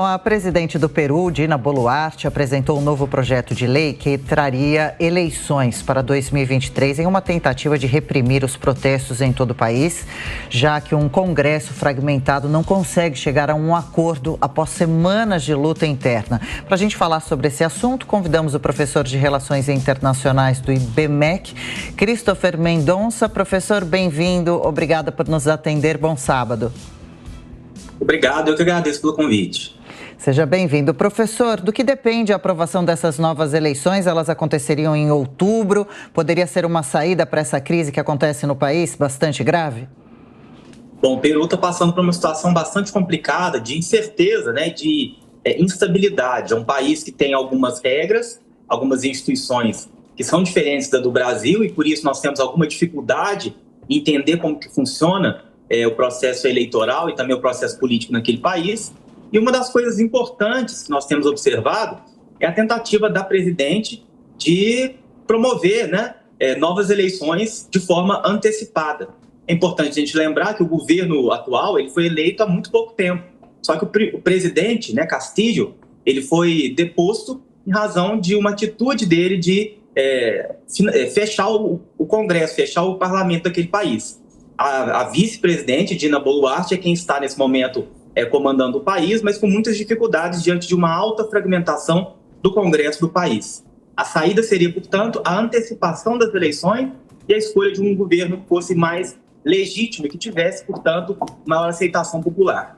A presidente do Peru, Dina Boluarte, apresentou um novo projeto de lei que traria eleições para 2023 em uma tentativa de reprimir os protestos em todo o país, já que um Congresso fragmentado não consegue chegar a um acordo após semanas de luta interna. Para a gente falar sobre esse assunto, convidamos o professor de Relações Internacionais do IBMEC, Christopher Mendonça. Professor, bem-vindo. Obrigada por nos atender. Bom sábado. Obrigado, eu que agradeço pelo convite. Seja bem-vindo. Professor, do que depende a aprovação dessas novas eleições? Elas aconteceriam em outubro. Poderia ser uma saída para essa crise que acontece no país, bastante grave? Bom, o Peru está passando por uma situação bastante complicada, de incerteza, de instabilidade. É um país que tem algumas regras, algumas instituições que são diferentes da do Brasil e por isso nós temos alguma dificuldade em entender como que funciona o processo eleitoral e também o processo político naquele país. E uma das coisas importantes que nós temos observado é a tentativa da presidente de promover novas eleições de forma antecipada. É importante a gente lembrar que o governo atual ele foi eleito há muito pouco tempo. Só que o presidente, Castillo, ele foi deposto em razão de uma atitude dele de fechar o Congresso, fechar o parlamento daquele país. A vice-presidente, Dina Boluarte, é quem está nesse momento comandando o país, mas com muitas dificuldades diante de uma alta fragmentação do Congresso do país. A saída seria, portanto, a antecipação das eleições e a escolha de um governo que fosse mais legítimo e que tivesse, portanto, maior aceitação popular.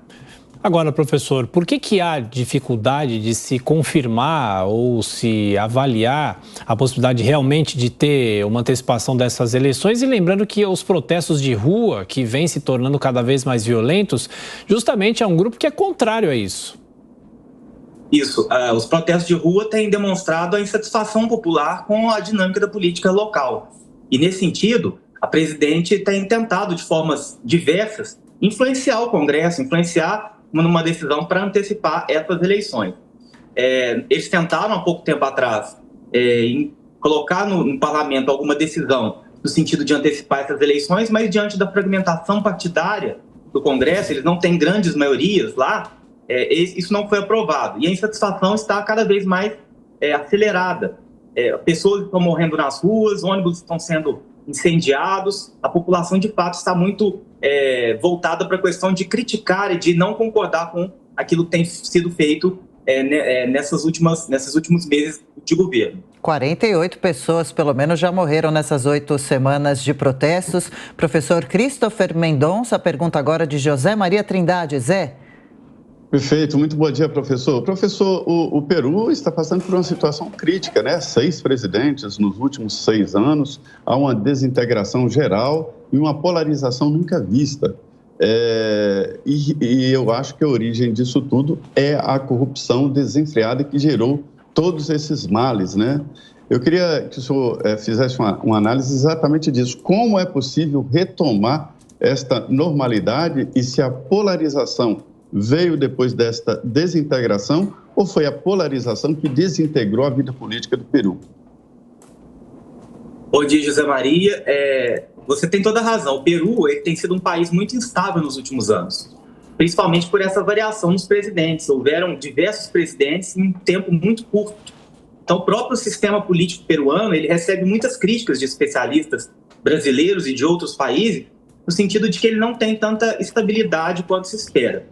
Agora, professor, por que há dificuldade de se confirmar ou se avaliar a possibilidade realmente de ter uma antecipação dessas eleições? E lembrando que os protestos de rua, que vêm se tornando cada vez mais violentos, justamente é um grupo que é contrário a isso. Isso, os protestos de rua têm demonstrado a insatisfação popular com a dinâmica da política local. E, nesse sentido, a presidente tem tentado, de formas diversas, influenciar o Congresso, influenciar numa decisão para antecipar essas eleições. Eles tentaram, há pouco tempo atrás, colocar no parlamento alguma decisão no sentido de antecipar essas eleições, mas diante da fragmentação partidária do Congresso, eles não têm grandes maiorias lá, isso não foi aprovado. E a insatisfação está cada vez mais acelerada. Pessoas estão morrendo nas ruas, ônibus estão sendo incendiados, a população de fato está muito voltada para a questão de criticar e de não concordar com aquilo que tem sido feito nesses últimos meses de governo. 48 pessoas, pelo menos, já morreram nessas 8 semanas de protestos. Professor Christopher Mendonça, a pergunta agora de José Maria Trindade. Zé? Perfeito, muito bom dia, professor. Professor, o Peru está passando por uma situação crítica, 6 presidentes nos últimos 6 anos, há uma desintegração geral e uma polarização nunca vista. E eu acho que a origem disso tudo é a corrupção desenfreada que gerou todos esses males, Eu queria que o senhor fizesse uma análise exatamente disso. Como é possível retomar esta normalidade e se a polarização veio depois desta desintegração ou foi a polarização que desintegrou a vida política do Peru? Bom dia, José Maria. Você tem toda a razão. O Peru tem sido um país muito instável nos últimos anos, principalmente por essa variação nos presidentes. Houveram diversos presidentes em um tempo muito curto. Então, o próprio sistema político peruano ele recebe muitas críticas de especialistas brasileiros e de outros países, no sentido de que ele não tem tanta estabilidade quanto se espera.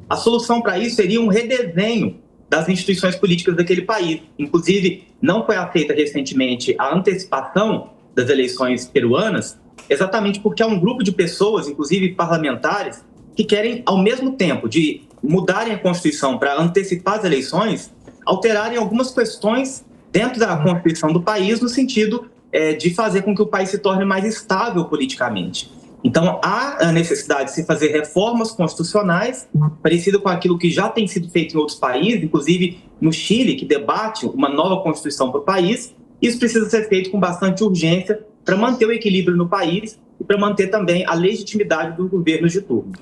A solução para isso seria um redesenho das instituições políticas daquele país. Inclusive, não foi aceita recentemente a antecipação das eleições peruanas, exatamente porque há um grupo de pessoas, inclusive parlamentares, que querem, ao mesmo tempo de mudarem a Constituição para antecipar as eleições, alterarem algumas questões dentro da Constituição do país, no sentido de fazer com que o país se torne mais estável politicamente. Então, há a necessidade de se fazer reformas constitucionais, parecido com aquilo que já tem sido feito em outros países, inclusive no Chile, que debate uma nova Constituição para o país. Isso precisa ser feito com bastante urgência para manter o equilíbrio no país e para manter também a legitimidade dos governos de turno.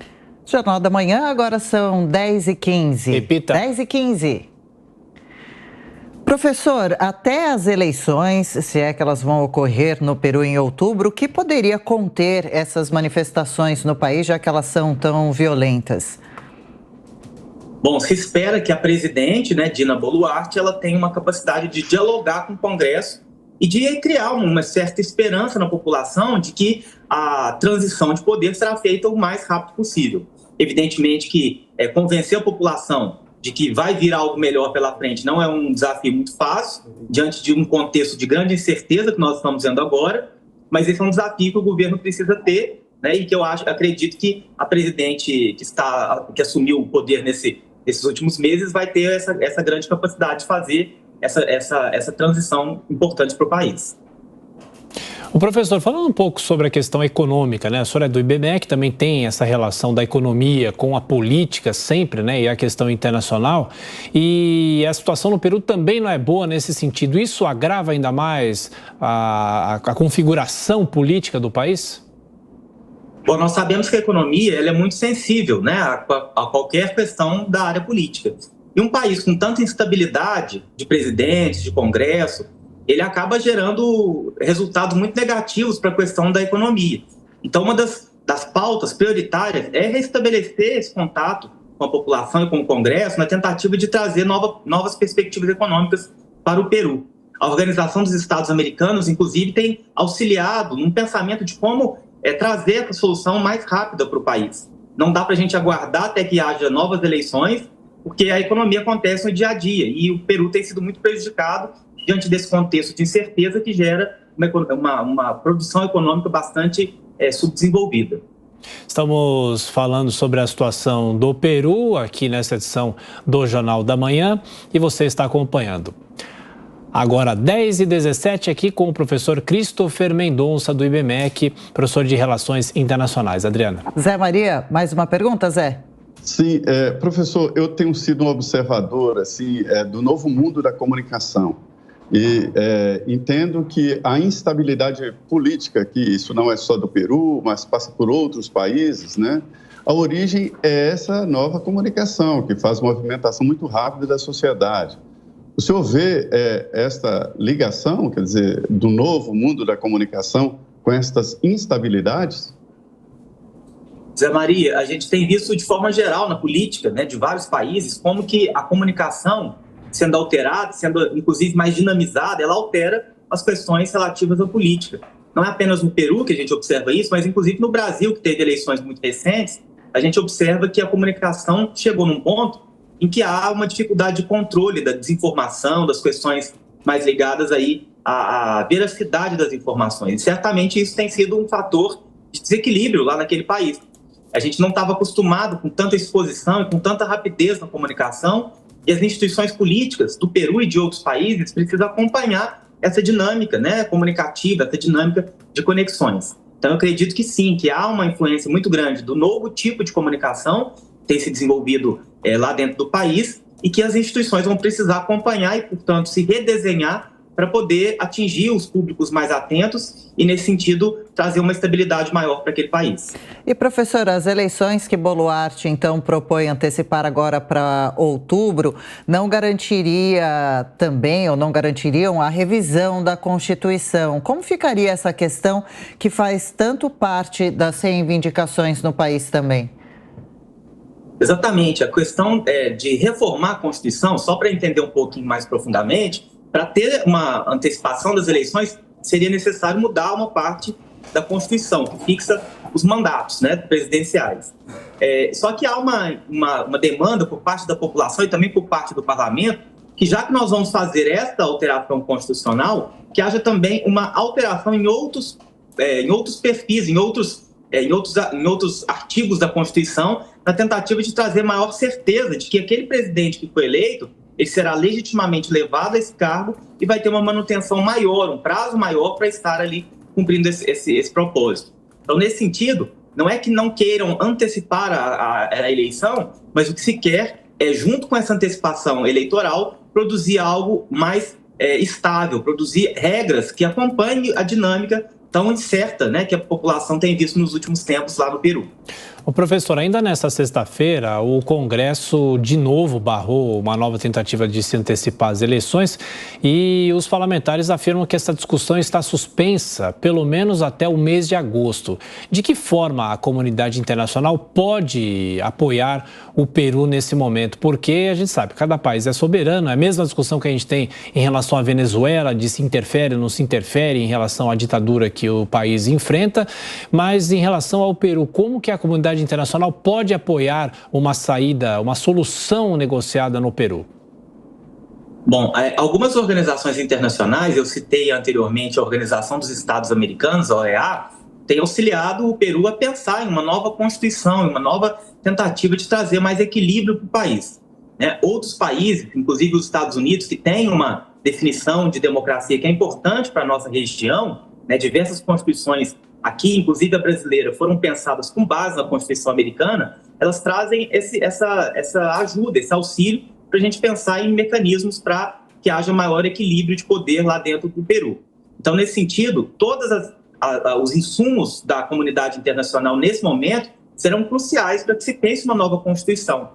Jornal da Manhã, agora são 10h15. Repita. 10h15. Professor, até as eleições, se é que elas vão ocorrer no Peru em outubro, o que poderia conter essas manifestações no país, já que elas são tão violentas? Bom, se espera que a presidente, né, Dina Boluarte, ela tenha uma capacidade de dialogar com o Congresso e de criar uma certa esperança na população de que a transição de poder será feita o mais rápido possível. Evidentemente que convencer a população de que vai vir algo melhor pela frente não é um desafio muito fácil, diante de um contexto de grande incerteza que nós estamos vendo agora, mas esse é um desafio que o governo precisa ter, né, e que eu acredito que a presidente que assumiu o poder nesses últimos meses vai ter essa grande capacidade de fazer essa transição importante para o país. O professor, falando um pouco sobre a questão econômica, né? A senhora é do IBME, que também tem essa relação da economia com a política sempre, né? E a questão internacional. E a situação no Peru também não é boa nesse sentido. Isso agrava ainda mais a configuração política do país? Bom, nós sabemos que a economia ela é muito sensível, né, a qualquer questão da área política. E um país com tanta instabilidade de presidentes, de Congresso, ele acaba gerando resultados muito negativos para a questão da economia. Então, uma das pautas prioritárias é restabelecer esse contato com a população e com o Congresso na tentativa de trazer novas perspectivas econômicas para o Peru. A Organização dos Estados Americanos, inclusive, tem auxiliado num pensamento de como trazer essa solução mais rápida para o país. Não dá para a gente aguardar até que haja novas eleições, porque a economia acontece no dia a dia e o Peru tem sido muito prejudicado diante desse contexto de incerteza que gera uma produção econômica bastante subdesenvolvida. Estamos falando sobre a situação do Peru aqui nessa edição do Jornal da Manhã e você está acompanhando. Agora, 10h17, aqui com o professor Christopher Mendonça, do IBMEC, professor de Relações Internacionais. Adriana. Zé Maria, mais uma pergunta, Zé? Sim, professor, eu tenho sido um observador assim, do novo mundo da comunicação e entendo que a instabilidade política, que isso não é só do Peru, mas passa por outros países, né? A origem é essa nova comunicação, que faz movimentação muito rápida da sociedade. O senhor vê esta ligação, quer dizer, do novo mundo da comunicação com estas instabilidades? Zé Maria, a gente tem visto de forma geral na política, né, de vários países, como que a comunicação, sendo alterada, sendo inclusive mais dinamizada, ela altera as questões relativas à política. Não é apenas no Peru que a gente observa isso, mas inclusive no Brasil, que teve eleições muito recentes, a gente observa que a comunicação chegou num ponto em que há uma dificuldade de controle da desinformação, das questões mais ligadas aí à veracidade das informações. E certamente isso tem sido um fator de desequilíbrio lá naquele país. A gente não estava acostumado com tanta exposição e com tanta rapidez na comunicação, e as instituições políticas do Peru e de outros países precisam acompanhar essa dinâmica, né, comunicativa, essa dinâmica de conexões. Então, eu acredito que sim, que há uma influência muito grande do novo tipo de comunicação que tem se desenvolvido lá dentro do país e que as instituições vão precisar acompanhar e, portanto, se redesenhar para poder atingir os públicos mais atentos e, nesse sentido, trazer uma estabilidade maior para aquele país. E, professora, as eleições que Boluarte, então, propõe antecipar agora para outubro, não garantiria também, ou não garantiriam, a revisão da Constituição? Como ficaria essa questão que faz tanto parte das reivindicações no país também? Exatamente. A questão de reformar a Constituição, só para entender um pouquinho mais profundamente, para ter uma antecipação das eleições, seria necessário mudar uma parte da Constituição, que fixa os mandatos, né, presidenciais. Só que há uma demanda por parte da população e também por parte do parlamento, que já que nós vamos fazer esta alteração constitucional, que haja também uma alteração em outros perfis, em outros artigos da Constituição, na tentativa de trazer maior certeza de que aquele presidente que foi eleito, ele será legitimamente levado a esse cargo e vai ter uma manutenção maior, um prazo maior para estar ali cumprindo esse propósito. Então, nesse sentido, não é que não queiram antecipar a eleição, mas o que se quer é, junto com essa antecipação eleitoral, produzir algo mais estável, produzir regras que acompanhem a dinâmica tão incerta, né, que a população tem visto nos últimos tempos lá no Peru. O professor, ainda nesta sexta-feira, o Congresso de novo barrou uma nova tentativa de se antecipar às eleições e os parlamentares afirmam que essa discussão está suspensa pelo menos até o mês de agosto. De que forma a comunidade internacional pode apoiar o Peru nesse momento? Porque a gente sabe, cada país é soberano, é a mesma discussão que a gente tem em relação à Venezuela, de se interfere ou não se interfere em relação à ditadura que o país enfrenta, mas em relação ao Peru, como que a comunidade internacional pode apoiar uma saída, uma solução negociada no Peru? Bom, algumas organizações internacionais, eu citei anteriormente a Organização dos Estados Americanos, a OEA, tem auxiliado o Peru a pensar em uma nova constituição, em uma nova tentativa de trazer mais equilíbrio para o país. Outros países, inclusive os Estados Unidos, que têm uma definição de democracia que é importante para a nossa região, diversas constituições aqui, inclusive a brasileira, foram pensadas com base na Constituição americana, elas trazem essa ajuda, esse auxílio para a gente pensar em mecanismos para que haja maior equilíbrio de poder lá dentro do Peru. Então, nesse sentido, todos os insumos da comunidade internacional nesse momento serão cruciais para que se pense uma nova Constituição.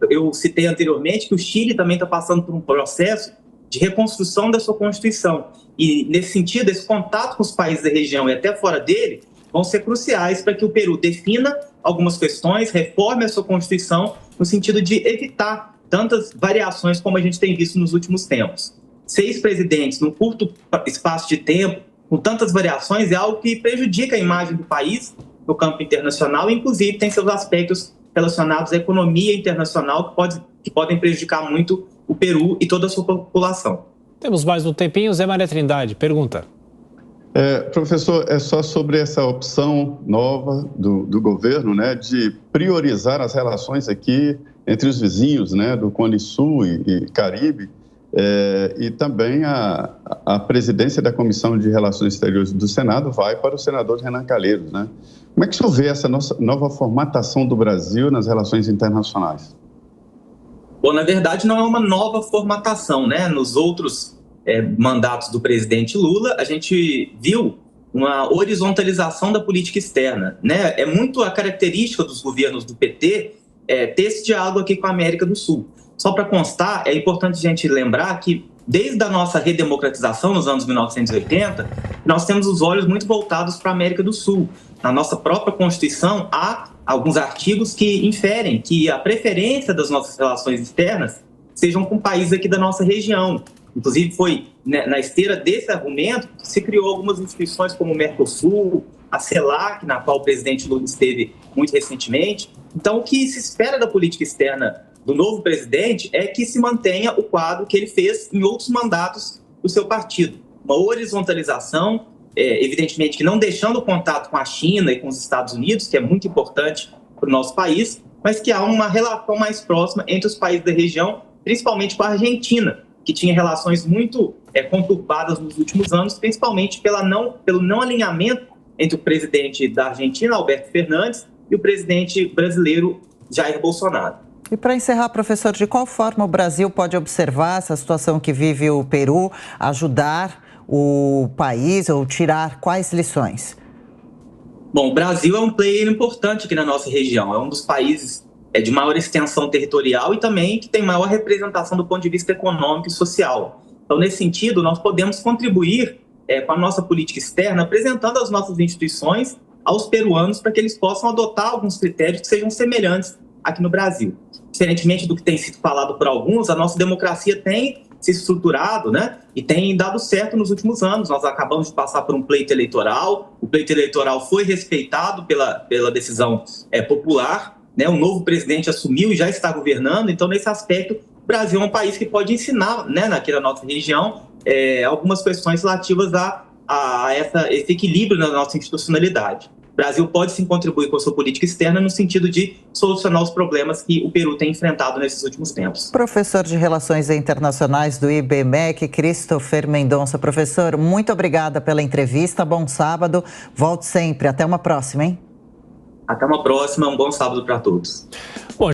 Eu citei anteriormente que o Chile também está passando por um processo de reconstrução da sua Constituição. E, nesse sentido, esse contato com os países da região e até fora dele vão ser cruciais para que o Peru defina algumas questões, reforme a sua Constituição, no sentido de evitar tantas variações como a gente tem visto nos últimos tempos. 6 presidentes num curto espaço de tempo, com tantas variações, é algo que prejudica a imagem do país no campo internacional e, inclusive, tem seus aspectos relacionados à economia internacional que podem prejudicar muito o Peru e toda a sua população. Temos mais um tempinho. Zé Maria Trindade, pergunta. Professor, é só sobre essa opção nova do governo, de priorizar as relações aqui entre os vizinhos, do Cone Sul e Caribe, e também a presidência da Comissão de Relações Exteriores do Senado vai para o senador Renan Calheiros, Como é que o senhor vê essa nova formatação do Brasil nas relações internacionais? Bom, na verdade, não é uma nova formatação, Nos outros mandatos do presidente Lula, a gente viu uma horizontalização da política externa, É muito a característica dos governos do PT ter esse diálogo aqui com a América do Sul. Só para constar, é importante a gente lembrar que, desde a nossa redemocratização nos anos 1980, nós temos os olhos muito voltados para a América do Sul. Na nossa própria Constituição, há alguns artigos que inferem que a preferência das nossas relações externas sejam com países aqui da nossa região. Inclusive, foi na esteira desse argumento que se criou algumas instituições como o Mercosul, a CELAC, na qual o presidente Lula esteve muito recentemente. Então, o que se espera da política externa do novo presidente é que se mantenha o quadro que ele fez em outros mandatos do seu partido. Uma horizontalização, evidentemente que não deixando o contato com a China e com os Estados Unidos, que é muito importante para o nosso país, mas que há uma relação mais próxima entre os países da região, principalmente com a Argentina, que tinha relações muito conturbadas nos últimos anos, principalmente pelo não alinhamento entre o presidente da Argentina, Alberto Fernandes, e o presidente brasileiro, Jair Bolsonaro. E para encerrar, professor, de qual forma o Brasil pode observar essa situação que vive o Peru, ajudar o país ou tirar quais lições? Bom, o Brasil é um player importante aqui na nossa região, é um dos países de maior extensão territorial e também que tem maior representação do ponto de vista econômico e social. Então, nesse sentido, nós podemos contribuir com a nossa política externa, apresentando as nossas instituições aos peruanos para que eles possam adotar alguns critérios que sejam semelhantes aqui no Brasil. Diferentemente do que tem sido falado por alguns, a nossa democracia tem se estruturado, e tem dado certo nos últimos anos. Nós acabamos de passar por um pleito eleitoral, o pleito eleitoral foi respeitado pela decisão popular, o novo presidente assumiu e já está governando. Então, nesse aspecto, o Brasil é um país que pode ensinar, aqui na nossa região, algumas questões relativas a esse equilíbrio na nossa institucionalidade. O Brasil pode sim contribuir com a sua política externa no sentido de solucionar os problemas que o Peru tem enfrentado nesses últimos tempos. Professor de Relações Internacionais do IBMEC, Christopher Mendonça. Professor, muito obrigada pela entrevista, bom sábado, volte sempre, até uma próxima, hein? Até uma próxima, um bom sábado para todos.